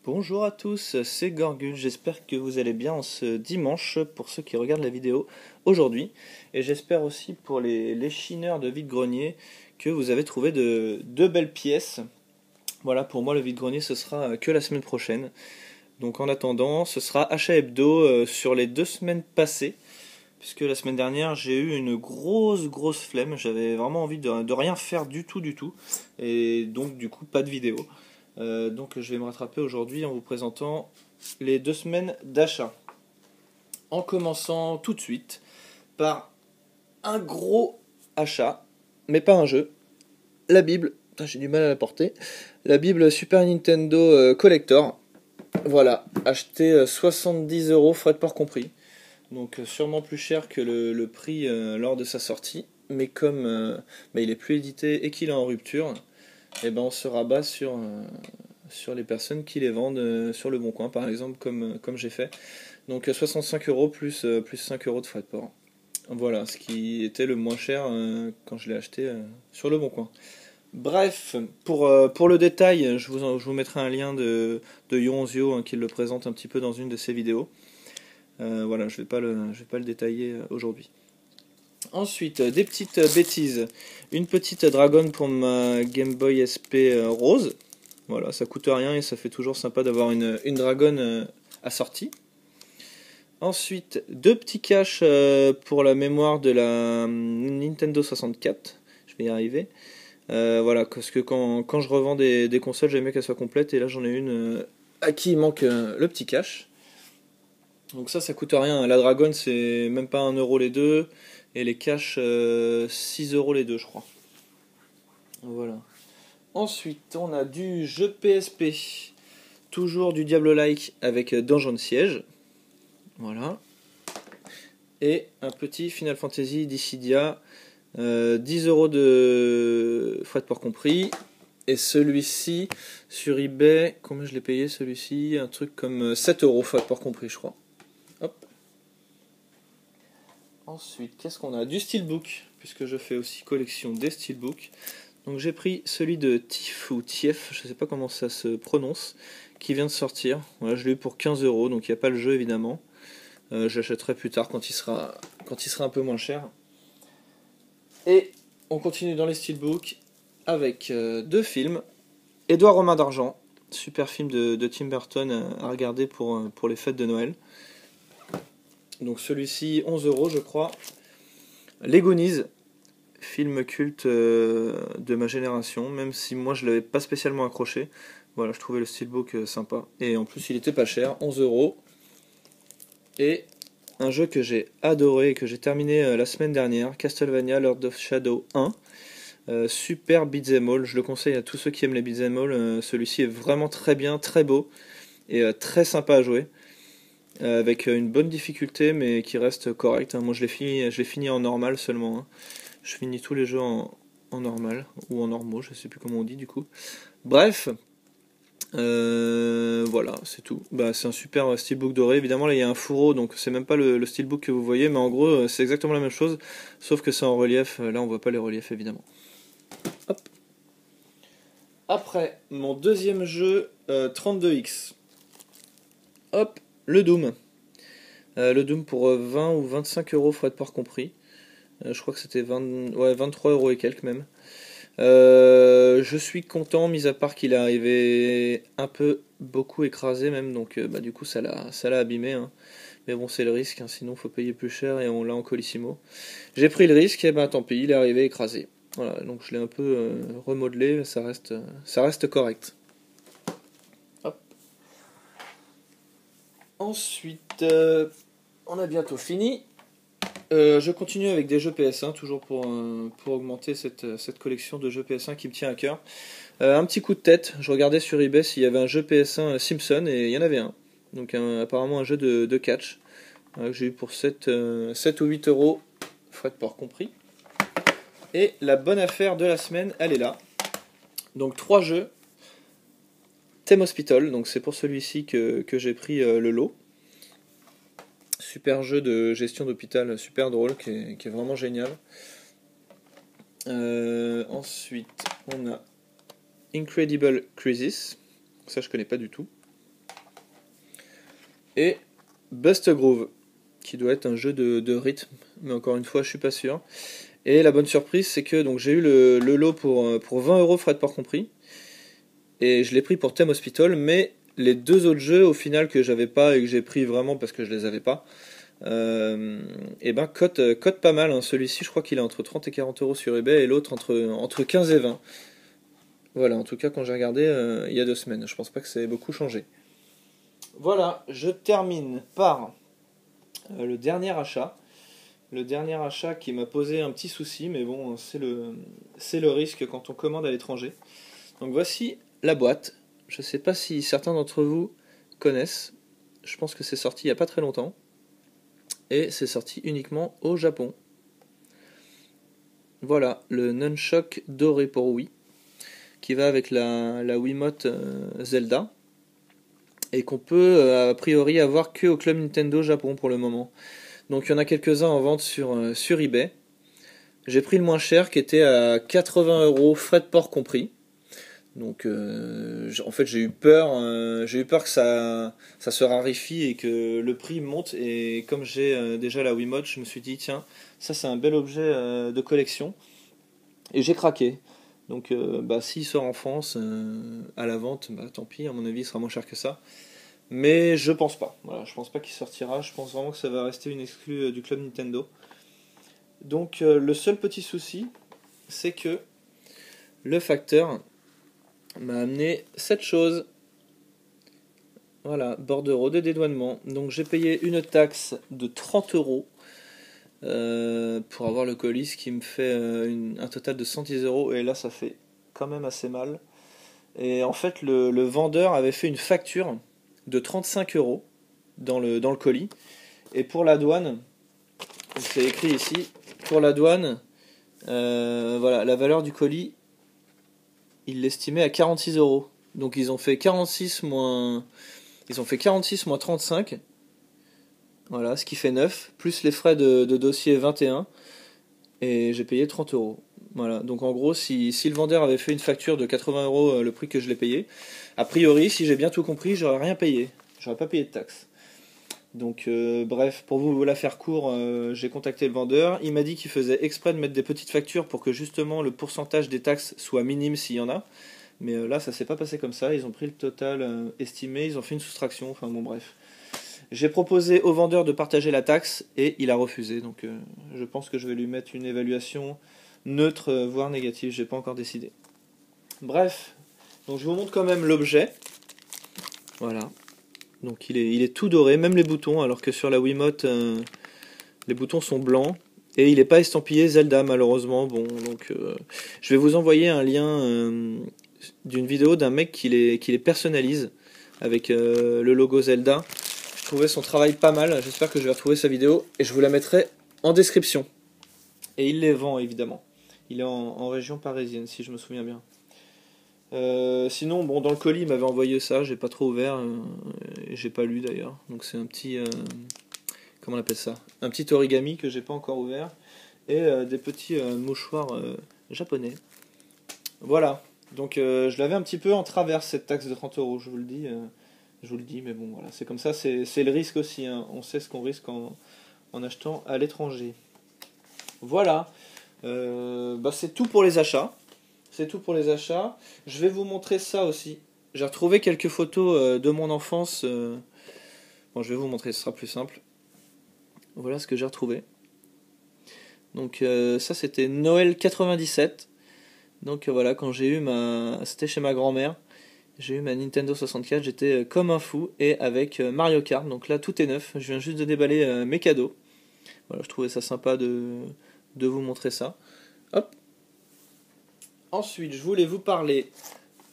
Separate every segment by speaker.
Speaker 1: Bonjour à tous, c'est Gorgus, j'espère que vous allez bien en ce dimanche pour ceux qui regardent la vidéo aujourd'hui. Et j'espère aussi pour les chineurs de vide-grenier que vous avez trouvé de belles pièces. Voilà, pour moi le vide-grenier ce sera que la semaine prochaine. Donc en attendant, ce sera achat hebdo sur les 2 semaines passées. Puisque la semaine dernière j'ai eu une grosse flemme, j'avais vraiment envie de rien faire du tout. Et donc du coup pas de vidéo. Donc je vais me rattraper aujourd'hui en vous présentant les 2 semaines d'achat. En commençant tout de suite par un gros achat, mais pas un jeu, la Bible. Putain, j'ai du mal à la porter. La Bible Super Nintendo Collector. Voilà, acheté 70 €, frais de port compris. Donc sûrement plus cher que le prix lors de sa sortie. Mais comme il est plus édité et qu'il est en rupture, et ben on se rabat sur les personnes qui les vendent sur le bon coin par exemple comme j'ai fait. Donc 65 € plus 5 € de frais de port. Voilà, ce qui était le moins cher quand je l'ai acheté sur le bon coin. Bref, pour le détail, je vous mettrai un lien de Yonzio qui le présente un petit peu dans une de ses vidéos. Voilà, je vais pas le détailler aujourd'hui. Ensuite, des petites bêtises. Une petite dragonne pour ma Game Boy SP rose. Voilà, ça coûte rien et ça fait toujours sympa d'avoir une dragonne assortie. Ensuite, deux petits caches pour la mémoire de la Nintendo 64. Je vais y arriver. Voilà, parce que quand je revends des consoles, j'aime bien qu'elles soient complètes. Et là, j'en ai une à qui il manque le petit cache. Donc ça coûte rien. La dragonne, c'est même pas 1 € les deux. Et les caches, 6 € les deux, je crois. Voilà. Ensuite, on a du jeu PSP. Toujours du Diablo-like avec Donjon de Siège. Voilà. Et un petit Final Fantasy Dissidia. 10 € de frais de port compris. Et celui-ci, sur eBay, combien je l'ai payé celui-ci? Un truc comme 7 € frais de port compris, je crois. Hop. Ensuite, qu'est-ce qu'on a? Du steelbook, puisque je fais aussi collection des steelbooks. Donc j'ai pris celui de Tiff ou Tief, je sais pas comment ça se prononce, qui vient de sortir. Voilà, je l'ai eu pour 15 €, donc il n'y a pas le jeu évidemment. J'achèterai plus tard quand il sera un peu moins cher. Et on continue dans les steelbooks avec deux films. Édouard Romain d'Argent, super film de Tim Burton à regarder pour les fêtes de Noël. Donc celui-ci 11 € je crois. Les Goonies, film culte de ma génération, même si moi je l'avais pas spécialement accroché. Voilà, je trouvais le steelbook sympa. Et en plus il était pas cher, 11 €. Et un jeu que j'ai adoré et que j'ai terminé la semaine dernière, Castlevania Lord of Shadow 1. Super beat'em all, je le conseille à tous ceux qui aiment les beat'em all. Celui-ci est vraiment très bien, très beau et très sympa à jouer. Avec une bonne difficulté mais qui reste correct. Moi je l'ai fini en normal seulement. Je finis tous les jeux en normal ou en normaux, je sais plus comment on dit du coup. Bref, voilà, c'est tout. Bah, c'est un super steelbook doré. Évidemment, là il y a un fourreau, donc c'est même pas le steelbook que vous voyez, mais en gros, c'est exactement la même chose, sauf que c'est en relief. Là, on voit pas les reliefs évidemment. Hop. Après, mon deuxième jeu, 32X. Hop, le Doom. Le Doom pour 20 ou 25 € frais de port compris. Je crois que c'était 23 € et quelques même. Je suis content, mis à part qu'il est arrivé un peu beaucoup écrasé même, donc du coup ça l'a abîmé. Hein. Mais bon, c'est le risque, hein, sinon faut payer plus cher et on l'a en colissimo. J'ai pris le risque et tant pis, il est arrivé écrasé. Voilà, donc je l'ai un peu remodelé, ça reste correct. Hop. Ensuite, on a bientôt fini. Je continue avec des jeux PS1, toujours pour augmenter cette collection de jeux PS1 qui me tient à cœur. Un petit coup de tête, je regardais sur eBay s'il y avait un jeu PS1 Simpson et il y en avait un. Donc apparemment un jeu de catch que j'ai eu pour 7 ou 8 €, frais de port compris. Et la bonne affaire de la semaine, elle est là. Donc 3 jeux. Theme Hospital, donc c'est pour celui-ci que j'ai pris le lot. Super jeu de gestion d'hôpital, super drôle, qui est vraiment génial. Ensuite, on a Incredible Crisis. Ça, je connais pas du tout. et Bust Groove, qui doit être un jeu de rythme, mais encore une fois, je suis pas sûr. Et la bonne surprise, c'est que donc j'ai eu le lot pour 20 euros, frais de port compris, et je l'ai pris pour Theme Hospital, mais les deux autres jeux, au final, que j'avais pas et que j'ai pris vraiment parce que je les avais pas, et ben cote pas mal, hein. Celui-ci, je crois qu'il est entre 30 et 40 euros sur eBay, et l'autre entre 15 et 20. Voilà, en tout cas, quand j'ai regardé il y a 2 semaines, je pense pas que ça ait beaucoup changé. Voilà, je termine par le dernier achat. Le dernier achat qui m'a posé un petit souci, mais bon, c'est le risque quand on commande à l'étranger. Donc voici la boîte. Je ne sais pas si certains d'entre vous connaissent. Je pense que c'est sorti il n'y a pas très longtemps. Et c'est sorti uniquement au Japon. Voilà, le Nunchuk doré pour Wii, qui va avec la Wiimote Zelda, et qu'on peut a priori avoir que au Club Nintendo Japon pour le moment. Donc il y en a quelques-uns en vente sur eBay. J'ai pris le moins cher qui était à 80 euros, frais de port compris. Donc en fait j'ai eu peur que ça se raréfie et que le prix monte. Et comme j'ai déjà la Wiimote, je me suis dit tiens, ça c'est un bel objet de collection. Et j'ai craqué. Donc s'il sort en France à la vente, tant pis, à mon avis il sera moins cher que ça. Mais je pense pas. Voilà, je pense pas qu'il sortira. Je pense vraiment que ça va rester une exclue du club Nintendo. Donc le seul petit souci, c'est que le facteur m'a amené cette chose. Voilà, bordereau de dédouanement. Donc j'ai payé une taxe de 30 euros pour avoir le colis, ce qui me fait un total de 110 euros. Et là, ça fait quand même assez mal. Et en fait, le vendeur avait fait une facture de 35 euros dans le colis. Et pour la douane, c'est écrit ici, pour la douane, voilà, la valeur du colis, il l'estimait à 46 euros. Donc ils ont fait 46 moins 35, voilà, ce qui fait 9, plus les frais de dossier 21, et j'ai payé 30 euros. Voilà, donc en gros, si le vendeur avait fait une facture de 80 euros, le prix que je l'ai payé, a priori, si j'ai bien tout compris, j'aurais rien payé. J'aurais pas payé de taxes. Donc bref, pour vous la faire court, j'ai contacté le vendeur. Il m'a dit qu'il faisait exprès de mettre des petites factures pour que justement le pourcentage des taxes soit minime s'il y en a. Mais là, ça s'est pas passé comme ça. Ils ont pris le total estimé, ils ont fait une soustraction. Enfin bon, bref. J'ai proposé au vendeur de partager la taxe et il a refusé. Donc je pense que je vais lui mettre une évaluation neutre, voire négative. J'ai pas encore décidé. Bref, donc je vous montre quand même l'objet. Voilà. Donc il est tout doré, même les boutons, alors que sur la Wiimote, les boutons sont blancs. Et il n'est pas estampillé Zelda, malheureusement. Bon, donc je vais vous envoyer un lien d'une vidéo d'un mec qui les personnalise avec le logo Zelda. Je trouvais son travail pas mal. J'espère que je vais retrouver sa vidéo et je vous la mettrai en description. Et il les vend, évidemment. Il est en région parisienne, si je me souviens bien. Sinon, bon, dans le colis, il m'avait envoyé ça, j'ai pas trop ouvert, et j'ai pas lu d'ailleurs. Donc c'est un petit, comment on appelle ça? Un petit origami que j'ai pas encore ouvert, et des petits mouchoirs japonais. Voilà. Donc je l'avais un petit peu en travers cette taxe de 30 euros, je vous le dis, mais bon, voilà, c'est comme ça, c'est le risque aussi, hein. On sait ce qu'on risque en achetant à l'étranger. Voilà. C'est tout pour les achats. C'est tout pour les achats. Je vais vous montrer ça aussi. J'ai retrouvé quelques photos de mon enfance. Bon, je vais vous montrer, ce sera plus simple. Voilà ce que j'ai retrouvé. Donc ça c'était Noël 97. Donc voilà, quand j'ai eu c'était chez ma grand-mère. J'ai eu ma Nintendo 64, j'étais comme un fou et avec Mario Kart. Donc là tout est neuf. Je viens juste de déballer mes cadeaux. Voilà, je trouvais ça sympa de vous montrer ça. Hop. Ensuite, je voulais vous parler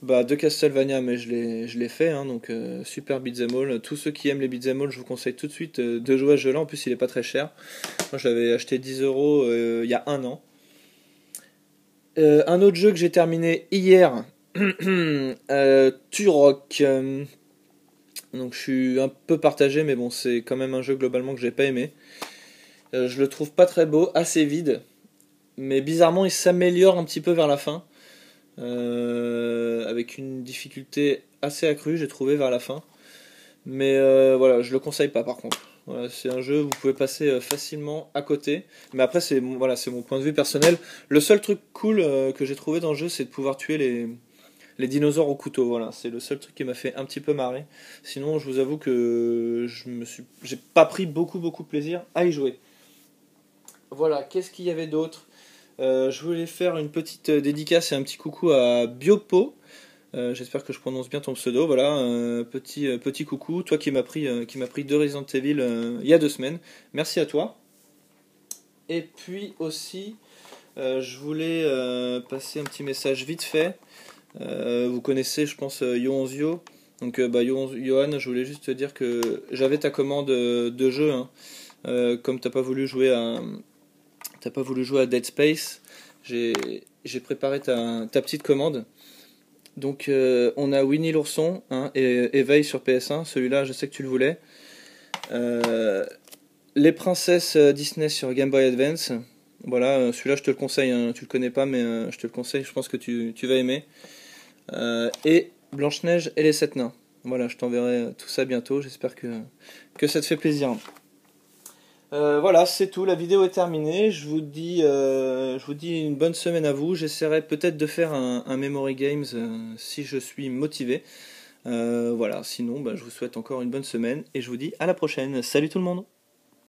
Speaker 1: de Castlevania, mais je l'ai fait, hein, donc super beat'em all. Tous ceux qui aiment les beat'em all, je vous conseille tout de suite de jouer à ce jeu-là. En plus, il est pas très cher. Moi, je l'avais acheté 10 euros il y a un an. Un autre jeu que j'ai terminé hier, Turok. Donc, je suis un peu partagé, mais bon, c'est quand même un jeu globalement que j'ai pas aimé. Je le trouve pas très beau, assez vide, mais bizarrement, il s'améliore un petit peu vers la fin. Avec une difficulté assez accrue, j'ai trouvé vers la fin. Mais voilà, je le conseille pas par contre. Voilà, c'est un jeu, vous pouvez passer facilement à côté. Mais après, voilà, c'est mon point de vue personnel. Le seul truc cool que j'ai trouvé dans le jeu, c'est de pouvoir tuer les dinosaures au couteau. Voilà, c'est le seul truc qui m'a fait un petit peu marrer. Sinon, je vous avoue que j'ai pas pris beaucoup de plaisir à y jouer. Voilà, qu'est-ce qu'il y avait d'autre? Je voulais faire une petite dédicace et un petit coucou à Biopo. J'espère que je prononce bien ton pseudo. Voilà, petit coucou. Toi qui m'as pris deux Resident Evil il y a 2 semaines. Merci à toi. Et puis aussi, je voulais passer un petit message vite fait. Vous connaissez, je pense, Yoanzio. Donc, Johan, je voulais juste te dire que j'avais ta commande de jeu. Hein. Comme t'as pas voulu jouer à Dead Space, j'ai j'ai préparé ta petite commande. Donc on a Winnie l'ourson hein, et Éveil sur PS1, celui-là je sais que tu le voulais. Euh, les princesses Disney sur Game Boy Advance, voilà, celui-là je te le conseille, hein, tu le connais pas mais je te le conseille, je pense que tu vas aimer. Et Blanche-Neige et les 7 nains. Voilà, je t'enverrai tout ça bientôt, j'espère que ça te fait plaisir. Voilà, c'est tout, la vidéo est terminée. Je vous dis une bonne semaine à vous. J'essaierai peut-être de faire un Memory Games si je suis motivé. Voilà, sinon, bah, je vous souhaite encore une bonne semaine et je vous dis à la prochaine. Salut tout le monde!